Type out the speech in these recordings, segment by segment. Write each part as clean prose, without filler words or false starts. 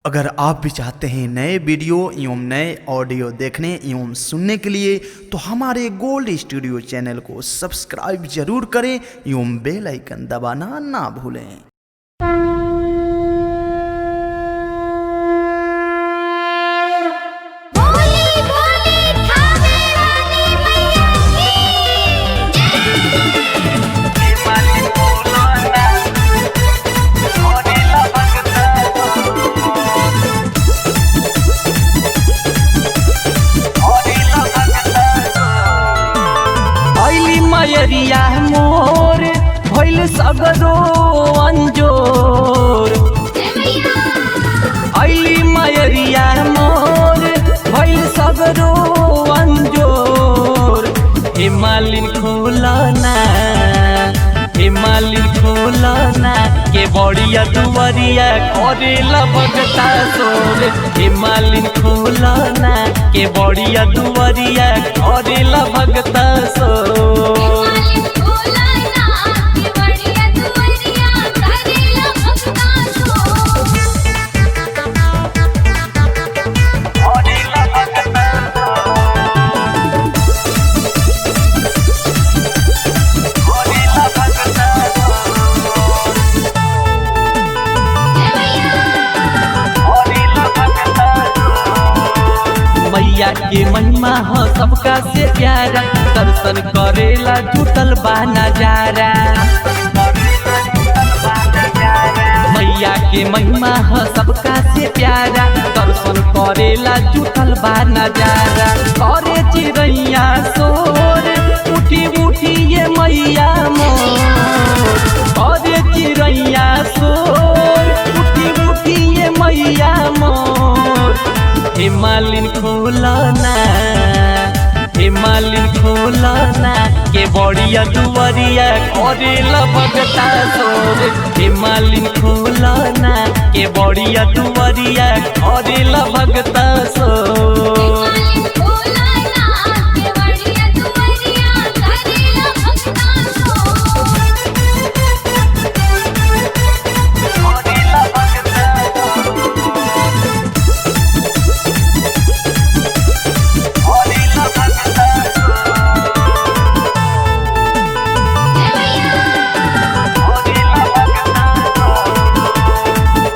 अगर आप भी चाहते हैं नए वीडियो एवं नए ऑडियो देखने एवं सुनने के लिए तो हमारे गोल्ड स्टूडियो चैनल को सब्सक्राइब जरूर करें एवं बेल आइकन दबाना ना भूलें। मयरिया मोर भइल सगरो अंजोर, अइली मयरिया मोर भइल सगरो अंजोर। हे मालिन खोलना, हे मालिन खोलना के बड़िया दुवरिया करेला भगता सोर। हे मालिन खोलना के बड़िया दुवरिया करेला भगता सोर। मैया के महिमा हो सबका से प्यारा, दर्शन करेला जुटल बा नजारा। मैया के महिमा हो सबका से प्यारा, दर्शन करेला जुटल बा नजारा। करे चिड़ैया सोर उठी उठी ये मैया मोर, करे चिड़ैया सोर उठी उठी ये मैया मोर। हे मालिन खोलना, हे मालिन खोलना के बड़िया दुवरिया करेला भगता सोर। हे मालिन खोलना के बड़िया दुवरिया करेला भगता सोर।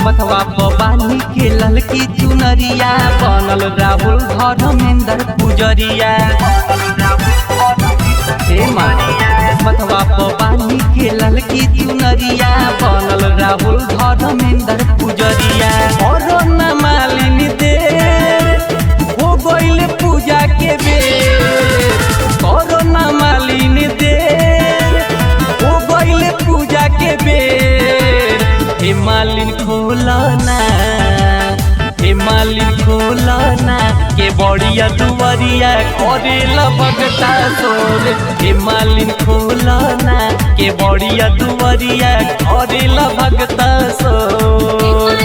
मथवा बानी के ललकी चुनरिया, बनल राहुल धर्मेंद्र पुजरिया। हे मथवा बानी के ललकी चुनरिया, बनल राहुल धर्मेंद्र पुजरिया। और न मालिन देर हो गइल पूजा के बेर, और न मालिन देर हो गइल पूजा के बेर। हे मालिन खोलना, हे मालिन खोलना के बड़िया दुवरिया करेला भगता सोर। हे मालिन खोलना के बड़िया दुवरिया करेला भगता सोर।